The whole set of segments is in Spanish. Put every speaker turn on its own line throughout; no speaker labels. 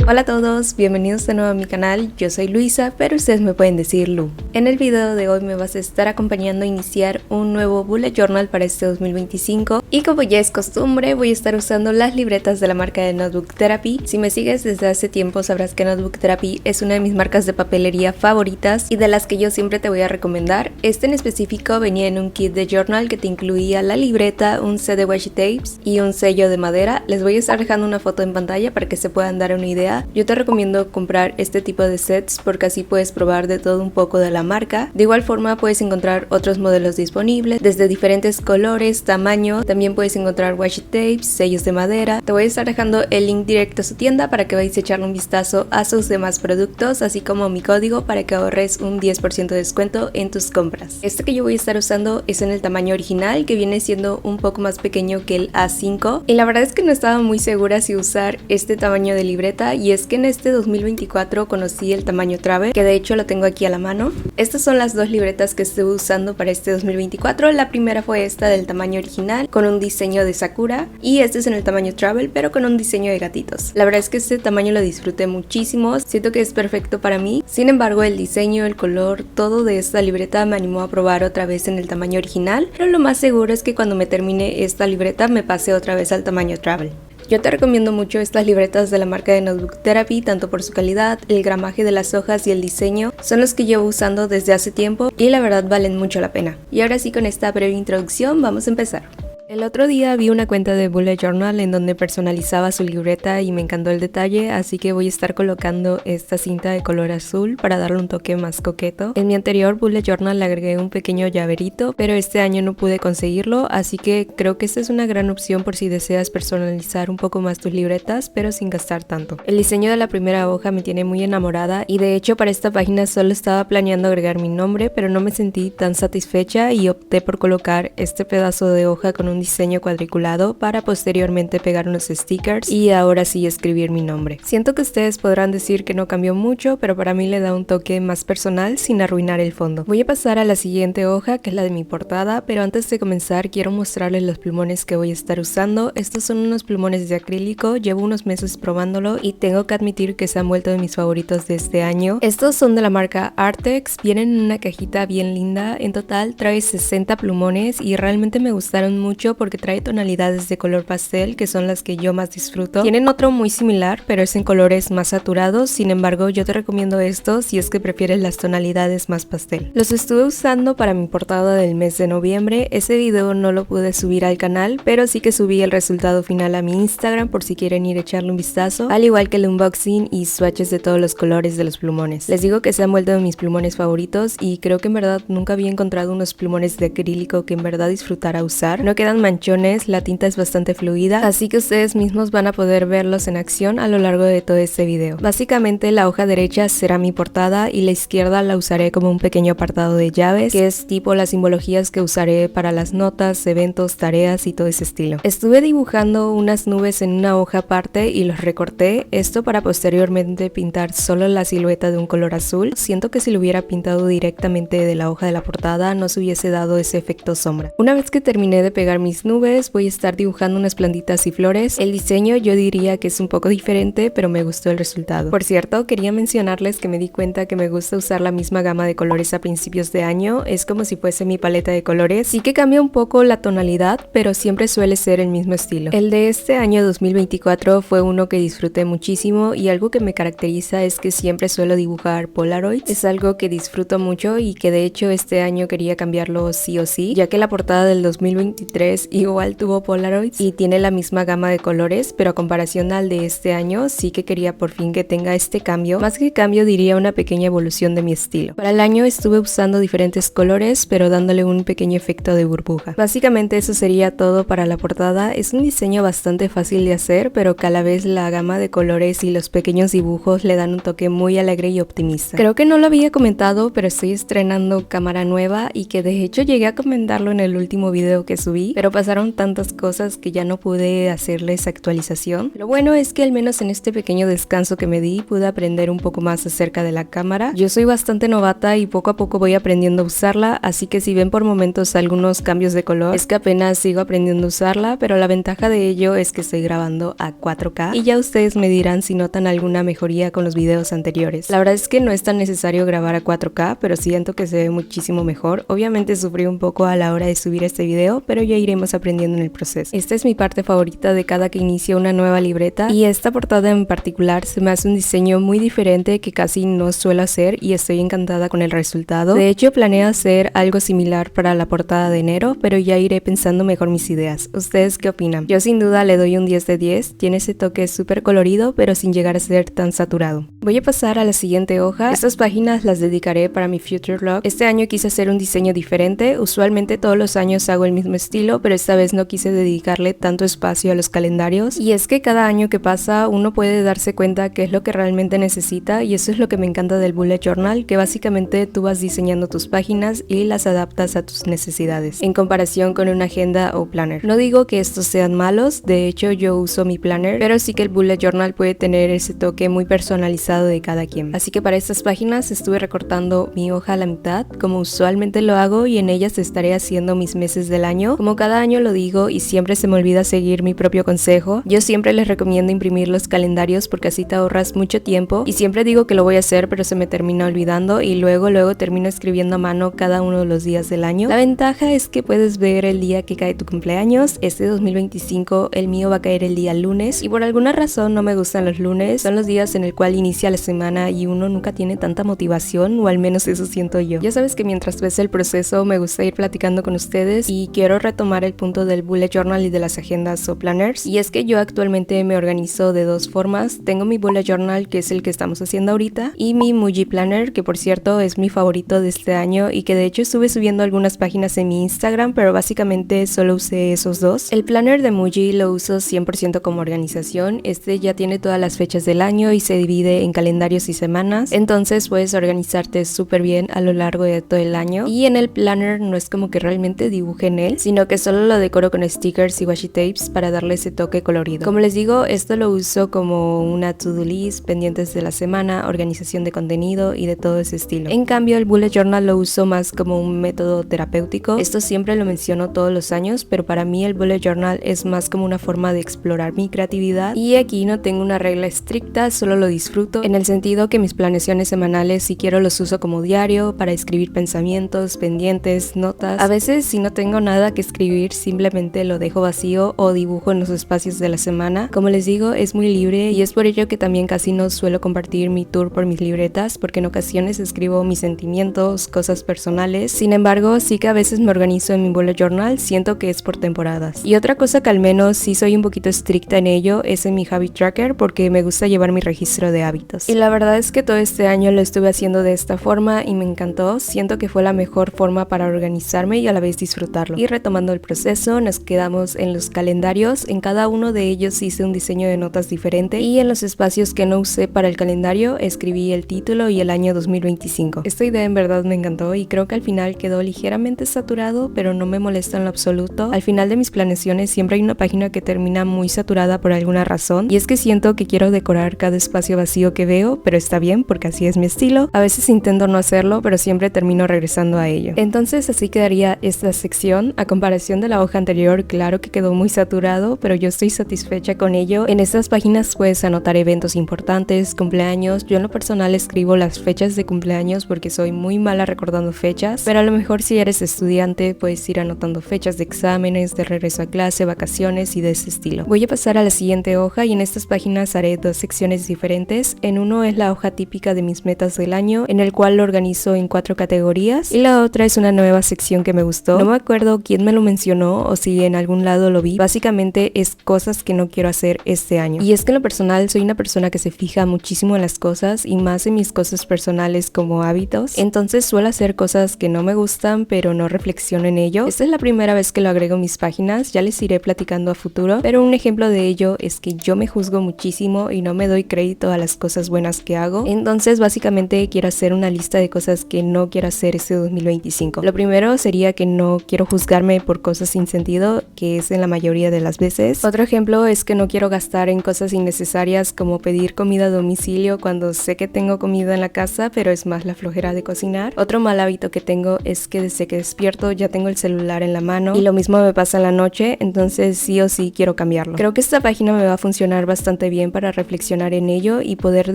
Hola a todos, bienvenidos de nuevo a mi canal. Yo soy Luisa, pero ustedes me pueden decir Lu. En el video de hoy me vas a estar acompañando a iniciar un nuevo bullet journal para este 2025 y como ya es costumbre voy a estar usando las libretas de la marca de Notebook Therapy. Si me sigues desde hace tiempo sabrás que Notebook Therapy es una de mis marcas de papelería favoritas y de las que yo siempre te voy a recomendar. Este en específico venía en un kit de journal que te incluía la libreta, un set de washi tapes y un sello de madera. Les voy a estar dejando una foto en pantalla para que se puedan dar una idea. Yo te recomiendo comprar este tipo de sets porque así puedes probar de todo un poco de la marca. De igual forma puedes encontrar otros modelos disponibles desde diferentes colores, tamaño. También puedes encontrar washi tapes, sellos de madera. Te voy a estar dejando el link directo a su tienda para que vayas a echarle un vistazo a sus demás productos, así como mi código para que ahorres un 10% de descuento en tus compras. Este que yo voy a estar usando es en el tamaño original, que viene siendo un poco más pequeño que el A5, y la verdad es que no estaba muy segura si usar este tamaño de libreta, y es que en este 2024 conocí el tamaño Travel, que de hecho lo tengo aquí a la mano. Estas son las dos libretas que estuve usando para este 2024. La primera fue esta del tamaño original con un diseño de Sakura, y este es en el tamaño Travel pero con un diseño de gatitos. La verdad es que este tamaño lo disfruté muchísimo, siento que es perfecto para mí. Sin embargo, el diseño, el color, todo de esta libreta me animó a probar otra vez en el tamaño original, pero lo más seguro es que cuando me termine esta libreta me pase otra vez al tamaño Travel. Yo te recomiendo mucho estas libretas de la marca de Notebook Therapy, tanto por su calidad, el gramaje de las hojas y el diseño. Son los que llevo usando desde hace tiempo y la verdad valen mucho la pena. Y ahora sí, con esta breve introducción vamos a empezar. El otro día vi una cuenta de bullet journal en donde personalizaba su libreta y me encantó el detalle, así que voy a estar colocando esta cinta de color azul para darle un toque más coqueto. En mi anterior bullet journal le agregué un pequeño llaverito, pero este año no pude conseguirlo, así que creo que esta es una gran opción por si deseas personalizar un poco más tus libretas, pero sin gastar tanto. El diseño de la primera hoja me tiene muy enamorada y de hecho para esta página solo estaba planeando agregar mi nombre, pero no me sentí tan satisfecha y opté por colocar este pedazo de hoja con un diseño cuadriculado para posteriormente pegar unos stickers y ahora sí escribir mi nombre. Siento que ustedes podrán decir que no cambió mucho, pero para mí le da un toque más personal sin arruinar el fondo. Voy a pasar a la siguiente hoja, que es la de mi portada, pero antes de comenzar quiero mostrarles los plumones que voy a estar usando. Estos son unos plumones de acrílico, llevo unos meses probándolo y tengo que admitir que se han vuelto de mis favoritos de este año. Estos son de la marca Artex, vienen en una cajita bien linda. En total trae 60 plumones y realmente me gustaron mucho porque trae tonalidades de color pastel que son las que yo más disfruto. Tienen otro muy similar pero es en colores más saturados, sin embargo yo te recomiendo estos si es que prefieres las tonalidades más pastel. Los estuve usando para mi portada del mes de noviembre. Ese video no lo pude subir al canal, pero sí que subí el resultado final a mi Instagram por si quieren ir a echarle un vistazo, al igual que el unboxing y swatches de todos los colores de los plumones. Les digo que se han vuelto de mis plumones favoritos y creo que en verdad nunca había encontrado unos plumones de acrílico que en verdad disfrutara usar. No quedan manchones, la tinta es bastante fluida, así que ustedes mismos van a poder verlos en acción a lo largo de todo este video. Básicamente la hoja derecha será mi portada y la izquierda la usaré como un pequeño apartado de llaves, que es tipo las simbologías que usaré para las notas, eventos, tareas y todo ese estilo. Estuve dibujando unas nubes en una hoja aparte y los recorté, esto para posteriormente pintar solo la silueta de un color azul. Siento que si lo hubiera pintado directamente de la hoja de la portada no se hubiese dado ese efecto sombra. Una vez que terminé de pegar mis nubes, voy a estar dibujando unas plantitas y flores. El diseño yo diría que es un poco diferente, pero me gustó el resultado. Por cierto, quería mencionarles que me di cuenta que me gusta usar la misma gama de colores a principios de año. Es como si fuese mi paleta de colores. Sí que cambia un poco la tonalidad, pero siempre suele ser el mismo estilo. El de este año 2024 fue uno que disfruté muchísimo y algo que me caracteriza es que siempre suelo dibujar Polaroids. Es algo que disfruto mucho y que de hecho este año quería cambiarlo sí o sí, ya que la portada del 2023 igual tuvo Polaroids y tiene la misma gama de colores, pero a comparación al de este año sí que quería por fin que tenga este cambio. Más que cambio diría una pequeña evolución de mi estilo. Para el año estuve usando diferentes colores pero dándole un pequeño efecto de burbuja. Básicamente eso sería todo para la portada. Es un diseño bastante fácil de hacer, pero que a la vez la gama de colores y los pequeños dibujos le dan un toque muy alegre y optimista. Creo que no lo había comentado, pero estoy estrenando cámara nueva y que de hecho llegué a comentarlo en el último video que subí, pero pero pasaron tantas cosas que ya no pude hacerles actualización. Lo bueno es que al menos en este pequeño descanso que me di pude aprender un poco más acerca de la cámara. Yo soy bastante novata y poco a poco voy aprendiendo a usarla, así que si ven por momentos algunos cambios de color es que apenas sigo aprendiendo a usarla, pero la ventaja de ello es que estoy grabando a 4K y ya ustedes me dirán si notan alguna mejoría con los videos anteriores. La verdad es que no es tan necesario grabar a 4K, pero siento que se ve muchísimo mejor. Obviamente sufrí un poco a la hora de subir este video, pero ya iremos aprendiendo en el proceso. Esta es mi parte favorita de cada que inicio una nueva libreta, y esta portada en particular se me hace un diseño muy diferente que casi no suelo hacer y estoy encantada con el resultado. De hecho, planeo hacer algo similar para la portada de enero, pero ya iré pensando mejor mis ideas. ¿Ustedes qué opinan? Yo sin duda le doy un 10 de 10, tiene ese toque súper colorido pero sin llegar a ser tan saturado. Voy a pasar a la siguiente hoja. Estas páginas las dedicaré para mi future log. Este año quise hacer un diseño diferente. Usualmente todos los años hago el mismo estilo, pero esta vez no quise dedicarle tanto espacio a los calendarios, y es que cada año que pasa uno puede darse cuenta qué es lo que realmente necesita, y eso es lo que me encanta del bullet journal, que básicamente tú vas diseñando tus páginas y las adaptas a tus necesidades, en comparación con una agenda o planner. No digo que estos sean malos, de hecho yo uso mi planner, pero sí que el bullet journal puede tener ese toque muy personalizado de cada quien. Así que para estas páginas estuve recortando mi hoja a la mitad, como usualmente lo hago, y en ellas estaré haciendo mis meses del año. Como cada año lo digo y siempre se me olvida seguir mi propio consejo, yo siempre les recomiendo imprimir los calendarios porque así te ahorras mucho tiempo, y siempre digo que lo voy a hacer pero se me termina olvidando y luego termino escribiendo a mano cada uno de los días del año. La ventaja es que puedes ver el día que cae tu cumpleaños. Este 2025 el mío va a caer el día lunes y por alguna razón no me gustan los lunes, son los días en el cual inicia la semana y uno nunca tiene tanta motivación, o al menos eso siento yo. Ya sabes que mientras ves el proceso me gusta ir platicando con ustedes, y quiero retomar el punto del bullet journal y de las agendas o planners, y es que yo actualmente me organizo de dos formas. Tengo mi bullet journal, que es el que estamos haciendo ahorita, y mi Muji planner, que por cierto es mi favorito de este año y que de hecho estuve subiendo algunas páginas en mi Instagram, pero básicamente solo usé esos dos. El planner de Muji lo uso 100% como organización. Este ya tiene todas las fechas del año y se divide en calendarios y semanas, entonces puedes organizarte súper bien a lo largo de todo el año. Y en el planner no es como que realmente dibuje en él, sino que solo lo decoro con stickers y washi tapes para darle ese toque colorido. Como les digo, esto lo uso como una to-do list, pendientes de la semana, organización de contenido y de todo ese estilo. En cambio, el bullet journal lo uso más como un método terapéutico. Esto siempre lo menciono todos los años, pero para mí el bullet journal es más como una forma de explorar mi creatividad, y aquí no tengo una regla estricta, solo lo disfruto, en el sentido que mis planeaciones semanales, si quiero, los uso como diario para escribir pensamientos, pendientes, notas. A veces, si no tengo nada que escribir, simplemente lo dejo vacío o dibujo en los espacios de la semana. Como les digo, es muy libre, y es por ello que también casi no suelo compartir mi tour por mis libretas, porque en ocasiones escribo mis sentimientos, cosas personales. Sin embargo, sí que a veces me organizo en mi bullet journal, siento que es por temporadas. Y otra cosa que al menos sí soy un poquito estricta en ello es en mi habit tracker, porque me gusta llevar mi registro de hábitos. Y la verdad es que todo este año lo estuve haciendo de esta forma y me encantó. Siento que fue la mejor forma para organizarme y a la vez disfrutarlo. Y retomando el proceso, nos quedamos en los calendarios. En cada uno de ellos hice un diseño de notas diferente, y en los espacios que no usé para el calendario escribí el título y el año 2025. Esta idea en verdad me encantó y creo que al final quedó ligeramente saturado, pero no me molesta en lo absoluto. Al final de mis planeaciones siempre hay una página que termina muy saturada por alguna razón, y es que siento que quiero decorar cada espacio vacío que veo, pero está bien porque así es mi estilo. A veces intento no hacerlo, pero siempre termino regresando a ello. Entonces así quedaría esta sección. A comparación de la hoja anterior, claro que quedó muy saturado, pero yo estoy satisfecha con ello. En estas páginas puedes anotar eventos importantes, cumpleaños. Yo en lo personal escribo las fechas de cumpleaños porque soy muy mala recordando fechas, pero a lo mejor si eres estudiante puedes ir anotando fechas de exámenes, de regreso a clase, vacaciones y de ese estilo. Voy a pasar a la siguiente hoja, y en estas páginas haré dos secciones diferentes. En uno es la hoja típica de mis metas del año, en el cual lo organizo en 4 categorías, y la otra es una nueva sección que me gustó. No me acuerdo quién me lo mencionó o si en algún lado lo vi. Básicamente es cosas que no quiero hacer este año. Y es que en lo personal soy una persona que se fija muchísimo en las cosas, y más en mis cosas personales como hábitos. Entonces suelo hacer cosas que no me gustan, pero no reflexiono en ello. Esta es la primera vez que lo agrego en mis páginas, ya les iré platicando a futuro, pero un ejemplo de ello es que yo me juzgo muchísimo y no me doy crédito a las cosas buenas que hago. Entonces básicamente quiero hacer una lista de cosas que no quiero hacer este 2025. Lo primero sería que no quiero juzgarme por cosas cosas sin sentido, que es en la mayoría de las veces. Otro ejemplo es que no quiero gastar en cosas innecesarias como pedir comida a domicilio cuando sé que tengo comida en la casa, pero es más la flojera de cocinar. Otro mal hábito que tengo es que desde que despierto ya tengo el celular en la mano y lo mismo me pasa en la noche, entonces sí o sí quiero cambiarlo. Creo que esta página me va a funcionar bastante bien para reflexionar en ello y poder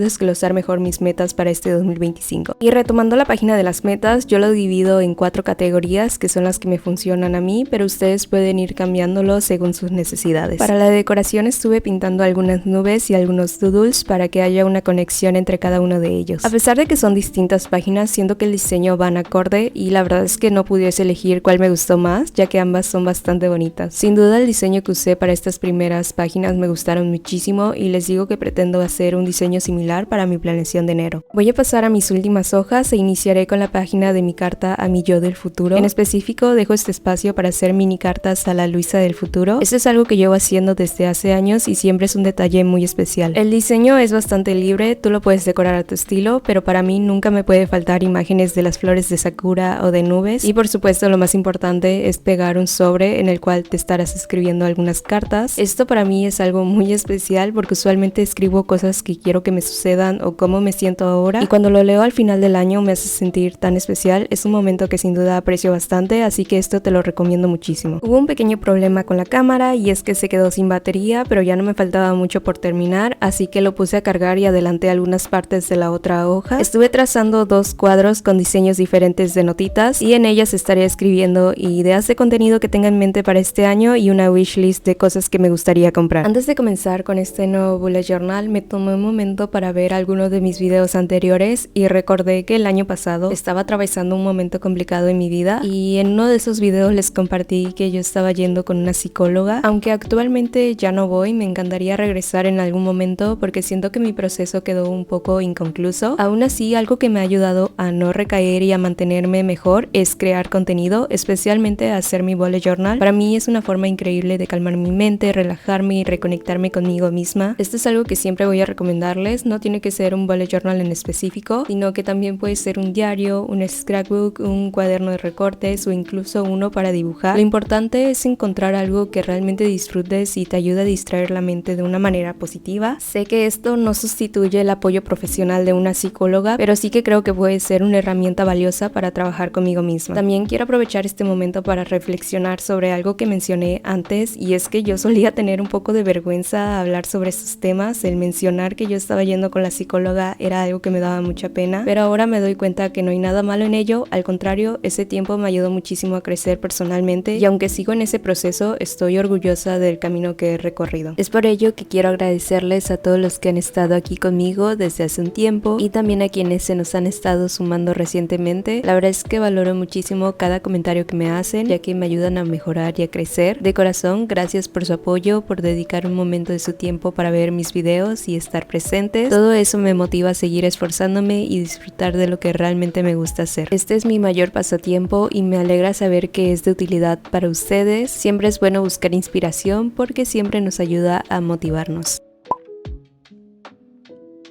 desglosar mejor mis metas para este 2025. Y retomando la página de las metas, yo lo divido en 4 categorías que son las que me funcionan a mí, pero ustedes pueden ir cambiándolo según sus necesidades. Para la decoración estuve pintando algunas nubes y algunos doodles para que haya una conexión entre cada uno de ellos. A pesar de que son distintas páginas, siento que el diseño van acorde y la verdad es que no pudiese elegir cuál me gustó más, ya que ambas son bastante bonitas. Sin duda el diseño que usé para estas primeras páginas me gustaron muchísimo y les digo que pretendo hacer un diseño similar para mi planeación de enero. Voy a pasar a mis últimas hojas e iniciaré con la página de mi carta a mi yo del futuro. En específico dejo este espacio para hacer mini cartas a la Luisa del futuro. Esto es algo que llevo haciendo desde hace años y siempre es un detalle muy especial. El diseño es bastante libre, tú lo puedes decorar a tu estilo, pero para mí nunca me puede faltar imágenes de las flores de sakura o de nubes y por supuesto lo más importante es pegar un sobre en el cual te estarás escribiendo algunas cartas. Esto para mí es algo muy especial porque usualmente escribo cosas que quiero que me sucedan o cómo me siento ahora y cuando lo leo al final del año me hace sentir tan especial. Es un momento que sin duda aprecio bastante, así que esto te lo recomiendo muchísimo. Hubo un pequeño problema con la cámara y es que se quedó sin batería, pero ya no me faltaba mucho por terminar, así que lo puse a cargar y adelanté algunas partes de la otra hoja. Estuve trazando 2 cuadros con diseños diferentes de notitas y en ellas estaré escribiendo ideas de contenido que tenga en mente para este año y una wishlist de cosas que me gustaría comprar. Antes de comenzar con este nuevo bullet journal, me tomé un momento para ver algunos de mis videos anteriores y recordé que el año pasado estaba atravesando un momento complicado en mi vida y en uno de esos videos les compartí que yo estaba yendo con una psicóloga. Aunque actualmente ya no voy, me encantaría regresar en algún momento porque siento que mi proceso quedó un poco inconcluso. Aún así, algo que me ha ayudado a no recaer y a mantenerme mejor es crear contenido, especialmente hacer mi bullet journal. Para mí es una forma increíble de calmar mi mente, relajarme y reconectarme conmigo misma. Esto es algo que siempre voy a recomendarles, no tiene que ser un bullet journal en específico, sino que también puede ser un diario, un scrapbook, un cuaderno de recortes o incluso uno para dibujar. Lo importante es encontrar algo que realmente disfrutes y te ayude a distraer la mente de una manera positiva. Sé que esto no sustituye el apoyo profesional de una psicóloga, pero sí que creo que puede ser una herramienta valiosa para trabajar conmigo misma. También quiero aprovechar este momento para reflexionar sobre algo que mencioné antes, y es que yo solía tener un poco de vergüenza a hablar sobre estos temas. El mencionar que yo estaba yendo con la psicóloga era algo que me daba mucha pena, pero ahora me doy cuenta que no hay nada malo en ello. Al contrario, ese tiempo me ayudó muchísimo a crecer personalmente y aunque sigo en ese proceso, estoy orgullosa del camino que he recorrido. Es por ello que quiero agradecerles a todos los que han estado aquí conmigo desde hace un tiempo y también a quienes se nos han estado sumando recientemente. La verdad es que valoro muchísimo cada comentario que me hacen, ya que me ayudan a mejorar y a crecer. De corazón, gracias por su apoyo, por dedicar un momento de su tiempo para ver mis videos y estar presentes. Todo eso me motiva a seguir esforzándome y disfrutar de lo que realmente me gusta hacer. Este es mi mayor pasatiempo y me alegra saber que es de utilidad para ustedes. Siempre es bueno buscar inspiración porque siempre nos ayuda a motivarnos.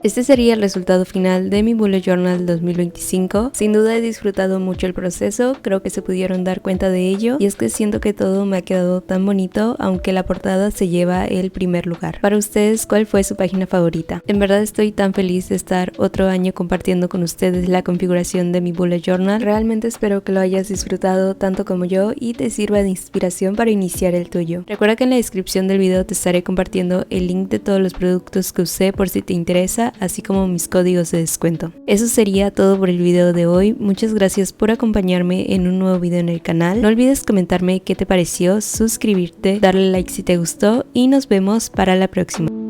Este sería el resultado final de mi Bullet Journal 2025. Sin duda he disfrutado mucho el proceso, creo que se pudieron dar cuenta de ello, y es que siento que todo me ha quedado tan bonito, aunque la portada se lleva el primer lugar. Para ustedes, ¿cuál fue su página favorita? En verdad estoy tan feliz de estar otro año compartiendo con ustedes la configuración de mi Bullet Journal. Realmente espero que lo hayas disfrutado tanto como yo y te sirva de inspiración para iniciar el tuyo. Recuerda que en la descripción del video te estaré compartiendo el link de todos los productos que usé por si te interesa, así como mis códigos de descuento. Eso sería todo por el video de hoy. Muchas gracias por acompañarme en un nuevo video en el canal. No olvides comentarme qué te pareció, suscribirte, darle like si te gustó y nos vemos para la próxima.